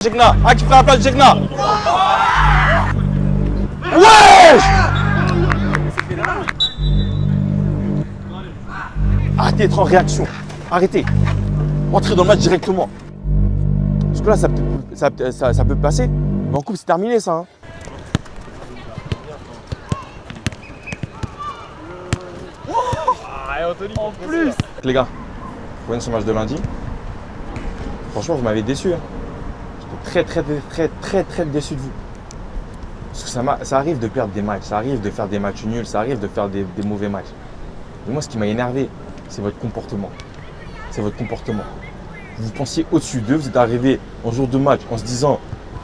Jekna, qui prend la place de Jekna. Wesh! Arrêtez d'être en réaction. Arrêtez. Entrez dans le match directement. Parce que là, ça peut passer. Mais en coupe, c'est terminé ça. Hein. En plus. Les gars, vous voyez ce match de lundi. Franchement, vous m'avez déçu. Hein. J'étais très déçu de vous. Parce que ça arrive de perdre des matchs, ça arrive de faire des matchs nuls, ça arrive de faire des mauvais matchs. Mais moi, ce qui m'a énervé, c'est votre comportement. C'est votre comportement. Vous pensiez au-dessus d'eux, vous êtes arrivé en jour de match en se disant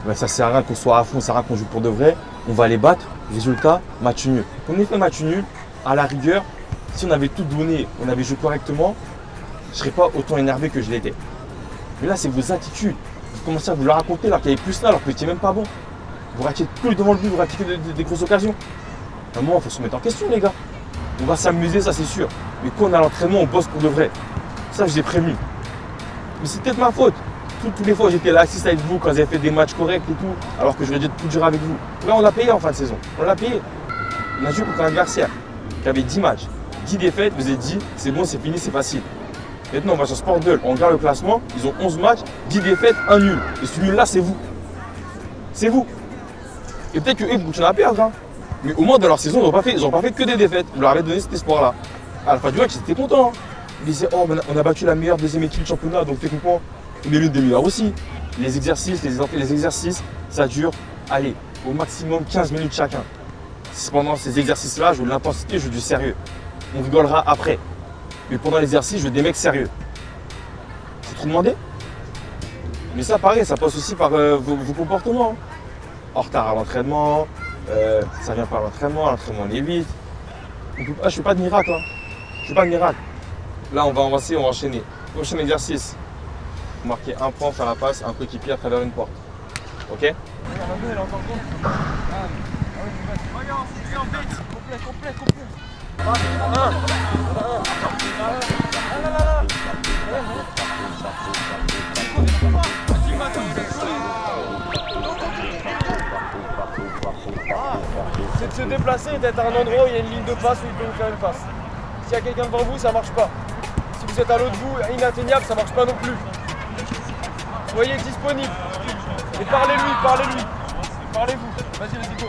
bah, ça sert à rien qu'on soit à fond, ça sert à rien qu'on joue pour de vrai, on va les battre. Résultat, match nul. On ait fait match nul, à la rigueur, si on avait tout donné, on avait joué correctement, je ne serais pas autant énervé que je l'étais. Mais là, c'est vos attitudes. Vous commencez à vous le raconter alors qu'il y avait plus là, alors que vous n'étiez même pas bon. Vous ratiez plus devant le but, vous ratiez des grosses occasions. À un moment, il faut se remettre en question, les gars. On va s'amuser, ça c'est sûr. Mais quand on a l'entraînement, on bosse pour de vrai. Ça, je l'ai prévenu. Mais c'est peut-être ma faute. Toutes les fois, j'étais là, assis avec vous quand vous avez fait des matchs corrects et tout, alors que j'aurais dû tout durer avec vous. Là, on l'a payé en fin de saison. On l'a payé. On a joué contre un adversaire qui avait 10 matchs, 10 défaites. Vous avez dit, c'est bon, c'est fini, c'est facile. Maintenant, on va sur Sport 2, on regarde le classement. Ils ont 11 matchs, 10 défaites, 1 nul. Et ce nul-là, c'est vous. C'est vous. Et peut-être qu'eux, ils continuent à perdre. Hein. Mais au moins, dans leur saison, ils n'ont pas fait que des défaites. Vous leur avez donné cet espoir-là. À la fin du match, ils étaient contents. Hein. Ils disaient, oh, on a battu la meilleure deuxième équipe du championnat, donc techniquement, on est l'une des meilleures aussi. Les exercices, ça dure, allez, au maximum 15 minutes chacun. Pendant ces exercices-là, je veux de l'intensité, je veux du sérieux. On rigolera après. Mais pendant l'exercice, je veux des mecs sérieux. C'est trop demandé. Mais ça, pareil, ça passe aussi par vos comportements. Hein. En retard à l'entraînement, ça vient pas à l'entraînement on est vite. Je ne fais pas de miracle. Hein. Je fais pas de miracle. Là, on va enchaîner. Prochain exercice. Marquer un point, faire la passe, un coéquipier à travers une porte. Ok? Complet. C'est de se déplacer et d'être à un endroit où il y a une ligne de passe où il peut vous faire une passe. S'il y a quelqu'un devant vous, ça marche pas. Si vous êtes à l'autre bout, inatteignable, ça marche pas non plus. Soyez disponible. Et parlez-lui. Parlez-vous. Vas-y, go.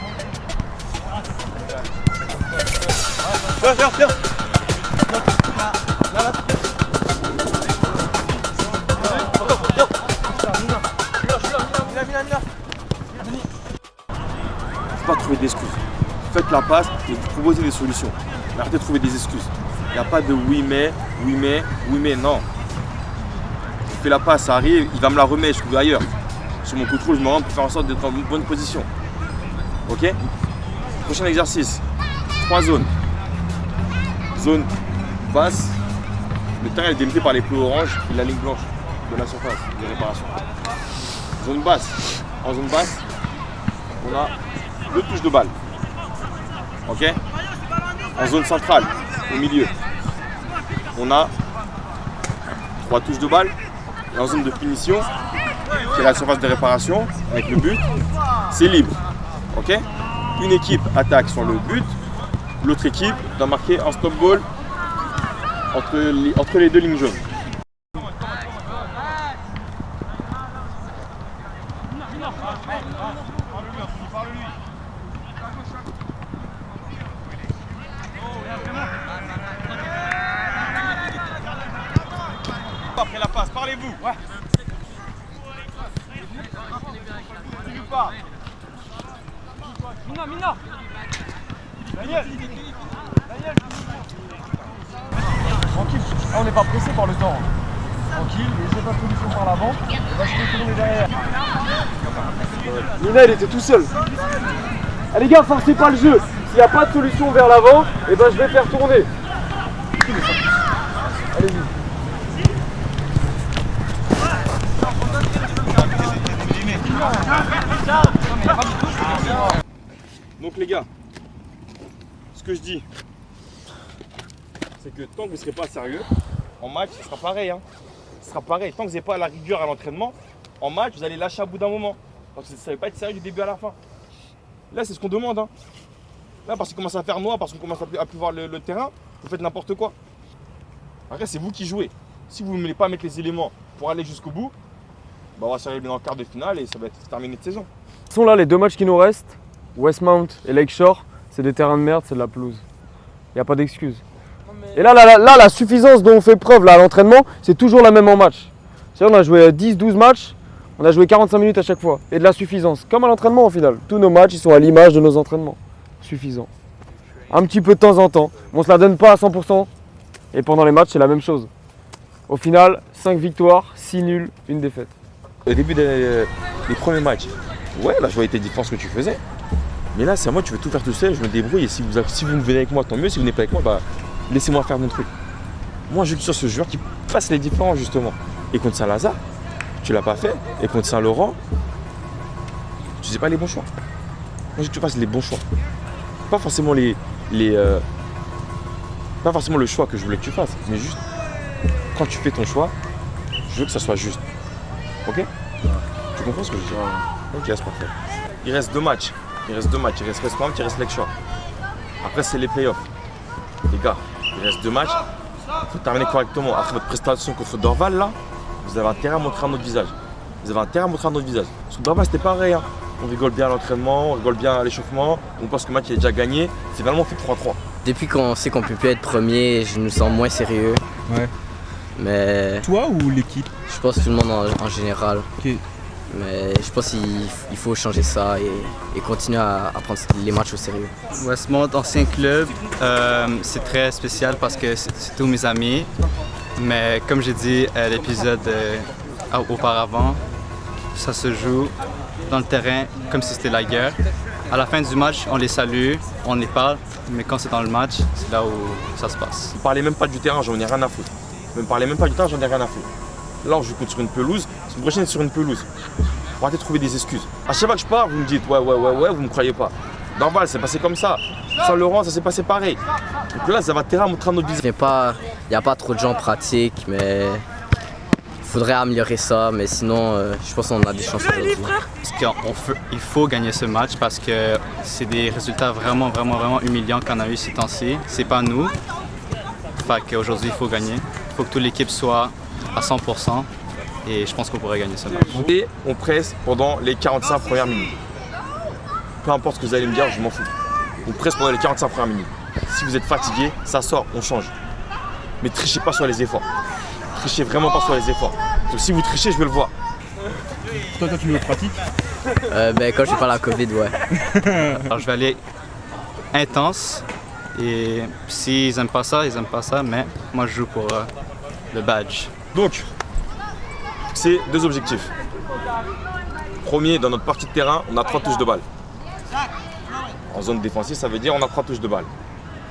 Viens. Faut pas trouver d'excuses. Faites la passe et vous proposez des solutions. Arrêtez de trouver des excuses. Il n'y a pas de oui mais, non. Je fais la passe, ça arrive, il va me la remettre, je trouve ailleurs. Sur mon contrôle, je me rends pour faire en sorte d'être en bonne position. Ok? Prochain exercice. 3 zones. Zone basse. Le terrain est délimité par les plots orange et la ligne blanche de la surface de réparation. Zone basse. En zone basse, on a 2 touches de balle. Ok? En zone centrale, au milieu, on a 3 touches de balle. Et en zone de finition, qui est la surface de réparation, avec le but, c'est libre. Ok? Une équipe attaque sur le but, l'autre équipe doit marquer un stop goal entre les 2 lignes jaunes. Après la passe, parlez-vous. Ouais. Mina. Daniel. Tranquille. Là, on n'est pas pressé par le temps. Tranquille, laissez pas de solution par l'avant. On va se retourner derrière. Mina, il était tout seul. Ah, les gars, forcez pas le jeu. S'il n'y a pas de solution vers l'avant, eh ben, je vais faire tourner. Allez-y. Donc les gars, ce que je dis, c'est que tant que vous ne serez pas sérieux, en match, ce sera pareil. Ce sera pareil. Tant que vous n'avez pas la rigueur à l'entraînement, en match, vous allez lâcher à bout d'un moment. Parce que ça ne va pas être sérieux du début à la fin. Là, c'est ce qu'on demande. Hein. Là, parce qu'il commence à faire noir, parce qu'on commence à plus voir le terrain, vous faites n'importe quoi. Après, c'est vous qui jouez. Si vous ne voulez pas mettre les éléments pour aller jusqu'au bout, bah, on va s'arriver dans le quart de finale et ça va être terminé de saison. Sont là les 2 matchs qui nous restent, Westmount et Lakeshore, c'est des terrains de merde, c'est de la pelouse. Il n'y a pas d'excuse. Et là, la suffisance dont on fait preuve là, à l'entraînement, c'est toujours la même en match. C'est-à-dire, on a joué 10-12 matchs, on a joué 45 minutes à chaque fois. Et de la suffisance, comme à l'entraînement au final. Tous nos matchs, ils sont à l'image de nos entraînements. Suffisant. Un petit peu de temps en temps. On ne se la donne pas à 100%. Et pendant les matchs, c'est la même chose. Au final, 5 victoires, 6 nuls, 1 défaite. Au début des premiers matchs, ouais, la joie était différente ce que tu faisais. Mais là, c'est à moi, tu veux tout faire tout seul, je me débrouille. Et si vous me venez avec moi, tant mieux. Si vous n'êtes pas avec moi, bah, laissez-moi faire mon truc. Moi, je suis sur ce joueur qui fasse les différences, justement. Et contre Saint-Lazare, tu l'as pas fait. Et contre Saint-Laurent, tu faisais pas les bons choix. Moi, je veux que tu fasses les bons choix. Pas forcément pas forcément le choix que je voulais que tu fasses, mais juste quand tu fais ton choix, je veux que ça soit juste. Ok? Tu comprends ce que je dis? Ok, c'est parfait. Il reste 2 matchs. Il reste Westmount, il reste Lakeshore. Après, c'est les playoffs. Les gars, il reste 2 matchs. Il faut terminer correctement. Après votre prestation contre Dorval, là, vous avez intérêt à montrer un autre visage. Parce que Dorval, c'était pareil. Hein. On rigole bien à l'entraînement, on rigole bien à l'échauffement. On pense que le match est déjà gagné. C'est vraiment fait 3-3. Depuis qu'on sait qu'on peut plus être premier, je nous sens moins sérieux. Ouais. Mais Toi ou l'équipe? je pense tout le monde en général. Ok. Mais je pense qu'il faut changer ça et continuer à prendre les matchs au sérieux. Westmount, ancien club, c'est très spécial parce que c'est tous mes amis. Mais comme j'ai dit à l'épisode auparavant, ça se joue dans le terrain comme si c'était la guerre. À la fin du match, on les salue, on les parle, mais quand c'est dans le match, c'est là où ça se passe. Ne parlez même pas du terrain, j'en ai rien à foutre. Ne me parlez même pas du terrain, j'en ai rien à foutre. Là, on joue sur une pelouse, la semaine prochaine, sur une pelouse. Faut arrêter de trouver des excuses. À chaque fois que je pars, vous me dites ouais, vous me croyez pas. Dorval, c'est passé comme ça. Saint-Laurent, ça s'est passé pareil. Donc là, ça va terrain montrer à notre visage. Il n'y a pas trop de gens pratiques, mais il faudrait améliorer ça. Mais sinon, je pense qu'on a des chances aujourd'hui. Il faut gagner ce match parce que c'est des résultats vraiment humiliants qu'on a eu ces temps-ci. C'est pas nous. Fait qu'aujourd'hui, il faut gagner. Il faut que toute l'équipe soit à 100% et je pense qu'on pourrait gagner ce match. Et on presse pendant les 45 premières minutes. Peu importe ce que vous allez me dire, je m'en fous. On presse pendant les 45 premières minutes. Si vous êtes fatigué, ça sort, on change. Mais trichez pas sur les efforts. Trichez vraiment pas sur les efforts. Donc si vous trichez, je veux le voir. Toi, tu le pratiques? Quand j'ai pas la Covid, ouais. Alors je vais aller intense et s'ils aiment pas ça, ils aiment pas ça, mais moi je joue pour le badge. Donc, c'est 2 objectifs. Premier, dans notre partie de terrain, on a 3 touches de balle. En zone défensive, ça veut dire on a 3 touches de balle.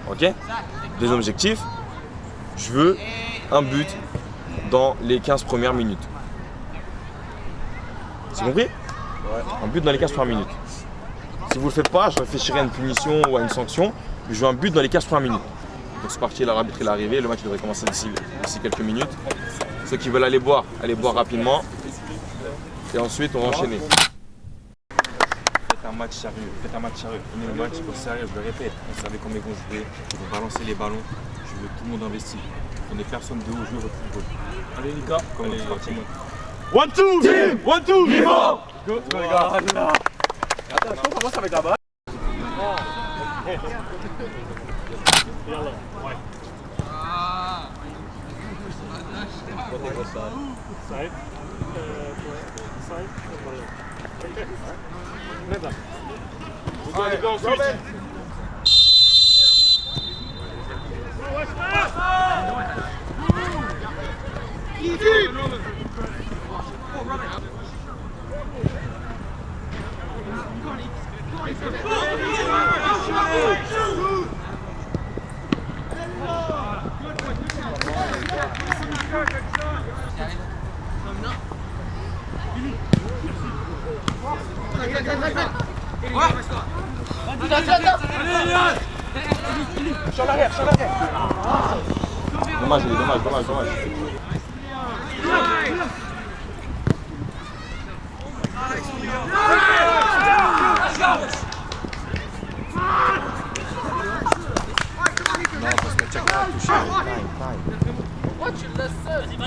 Ok? 2 objectifs, je veux un but dans les 15 premières minutes. C'est compris? Ouais. Un but dans les 15 premières minutes. Si vous ne le faites pas, je réfléchirai à une punition ou à une sanction. Je veux un but dans les 15 premières minutes. Donc c'est parti, l'arbitre est arrivé, le match devrait commencer d'ici quelques minutes. Ceux qui veulent aller boire rapidement. Et ensuite, on va enchaîner. Faites un match sérieux. Prenez le match au sérieux, je le répète. Vous savez combien ils vont jouer, ils vont balancer les ballons. Je veux que tout le monde investisse. Prenez personne de haut, jouez votre football. Allez les gars, c'est parti. 1-2 team, 1-2 vivant. Go les gars. Attends, je commence avec la balle. Dommage.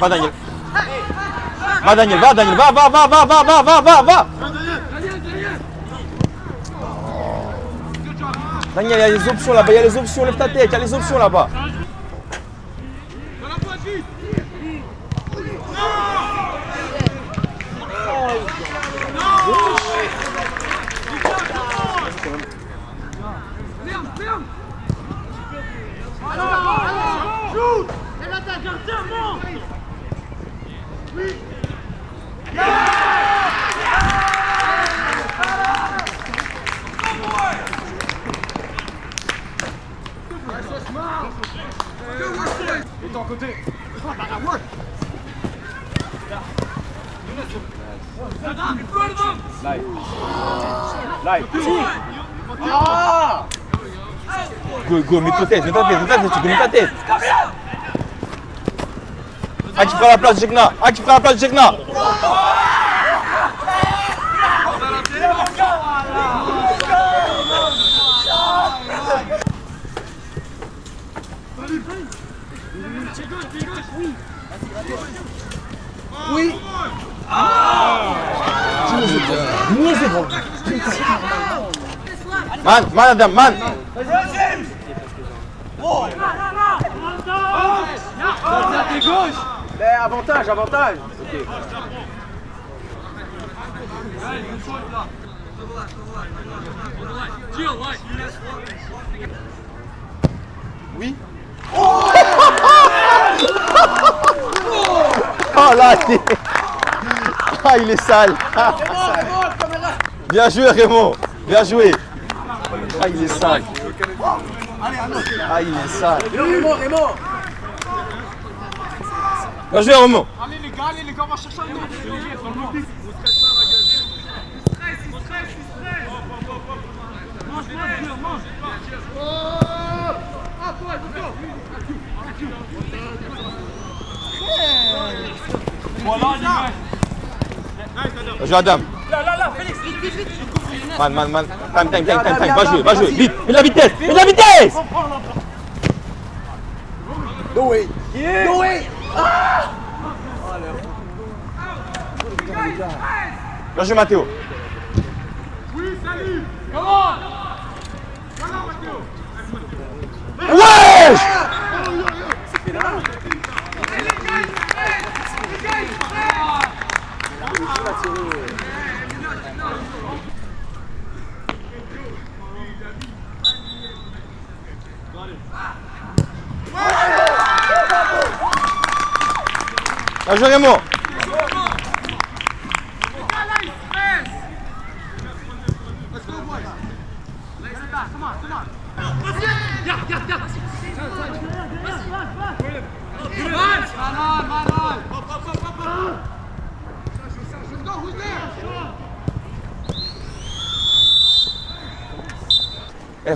Va Daniel. Va Daniel, va Daniel, va. Daniel, il y a les options là-bas, il y a les options, lève ta tête, il y a les options là-bas. Et ton côté. Live. Go, mets ta tête, tu mets ta tête. Ah, qui prend la place de Jekna. Oui. Man. Avantage. Ok. Oui. Oh là, il est sale. Bien joué Raymond, bien joué. Ah, il est sale. Ah, il est sale. Raymond. Bien joué Raymond. Allez les gars, on va chercher un autre. Voilà l'image. Bien joué Adam. Là, Félix, vite. Man. Time. Va jouer. Vite. Mets de la vitesse. No way. Bien joué Mathéo. Oui, salut. Comment? Voilà, Mathéo. Wesh. Bien joué Raymond.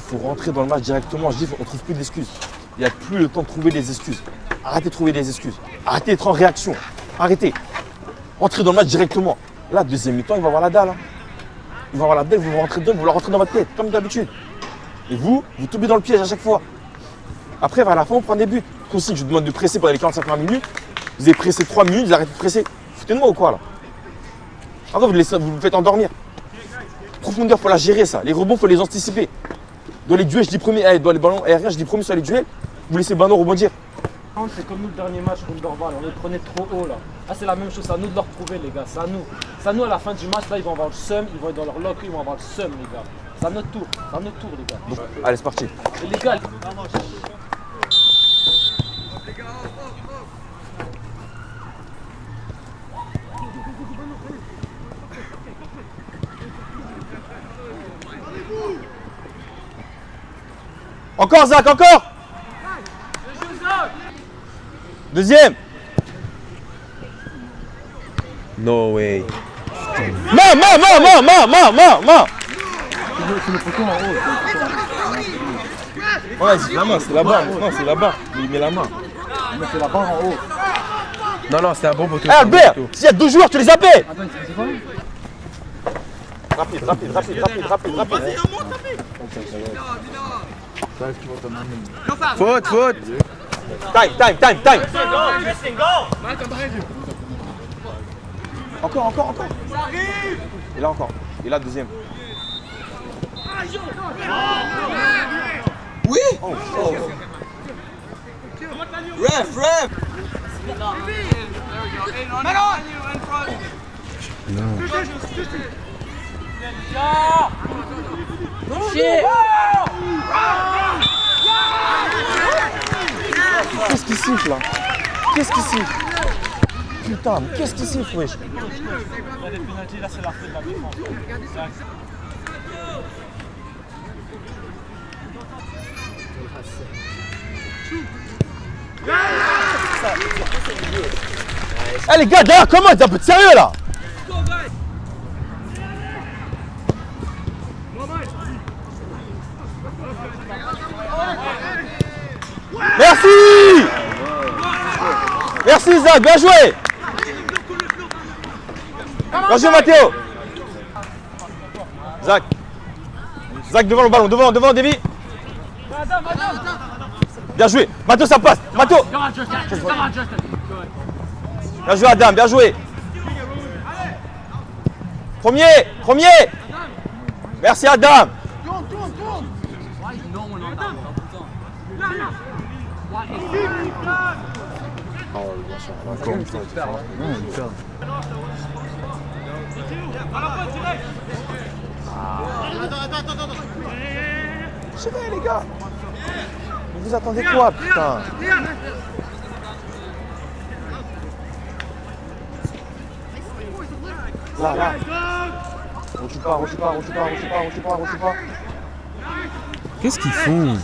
Faut rentrer dans le match directement. Je dis, on ne trouve plus d'excuses. Il n'y a plus le temps de trouver des excuses. Arrêtez de trouver des excuses. Arrêtez d'être en réaction. Arrêtez. Entrez dans le match directement. Là, deuxième mi-temps, il va avoir la dalle. Il va avoir la dalle, vous rentrez dedans, vous la rentrez dans votre tête, comme d'habitude. Et vous tombez dans le piège à chaque fois. Après, vers la fin, on prend des buts. Aussi, je vous demande de presser pendant les 45 premières minutes. Vous avez pressé 3 minutes, vous arrêtez de presser. Foutez de moi ou quoi là? Après, vous faites endormir. Profondeur, il faut la gérer ça. Les rebonds, il faut les anticiper. Dans les duels, je dis premier, dans les ballons aériens, je dis premier sur les duels, vous laissez le ballon rebondir. C'est comme nous le dernier match contre Dorval, on les prenait trop haut là. Ah, c'est la même chose, c'est à nous de leur prouver les gars, c'est à nous. C'est à nous à la fin du match, là ils vont avoir le seum, ils vont être dans leur locker, ils vont avoir le seum les gars. C'est à notre tour les gars. Donc, allez, c'est parti. Et les gars, Encore Zach, encore. Deuxième. No way. Main. Ouais, c'est la main, c'est là-bas. Non, c'est là-bas. Il met la main. c'est la barre en haut. Non, c'était un bon poteau. Eh Albert, s'il y a 2 joueurs, tu les appelles. Rapide. Faute. Time. Encore. Et là encore. Et là, deuxième. Oui. Ref. Qu'est-ce qui siffle là? Qu'est-ce qui siffle? Putain, mais qu'est-ce qui siffle, wesh? Eh les gars, derrière, comment? T'es un peu de sérieux là? Merci Zach, bien joué. Bien joué Mathéo. Zach devant le ballon, devant Davy. Bien joué, Mathéo ça passe, Mathéo. Bien joué Adam, bien joué. Premier. Merci Adam. Je vais les gars. Vous attendez quoi, putain? Là. On joue pas. Qu'est-ce qu'ils font?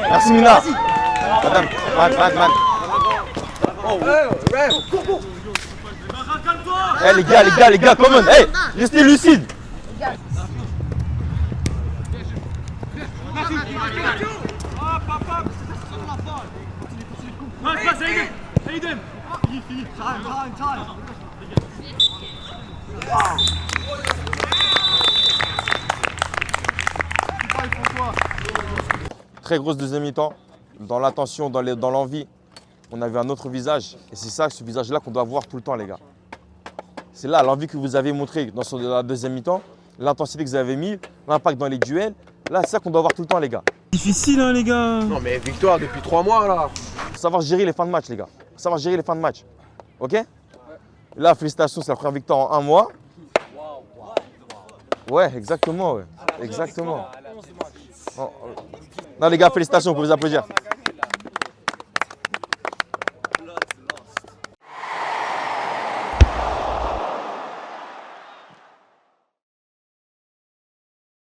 Merci Mina. Madame. Eh les gars, come on. Hey, restez lucides. Très grosse deuxième mi-temps. Dans l'attention, dans l'envie, on avait un autre visage. Et c'est ça, ce visage-là qu'on doit voir tout le temps, les gars. C'est là l'envie que vous avez montrée dans la deuxième mi-temps, l'intensité que vous avez mis, l'impact dans les duels. Là, c'est ça qu'on doit voir tout le temps, les gars. Difficile, hein, les gars. Non mais victoire depuis 3 mois là. Faut savoir gérer les fins de match, les gars. Faut savoir gérer les fins de match. Ok? Là, félicitations, c'est la première victoire en 1 mois. Ouais, exactement. Ouais. Exactement. Non, les gars, félicitations, vous pouvez vous applaudir.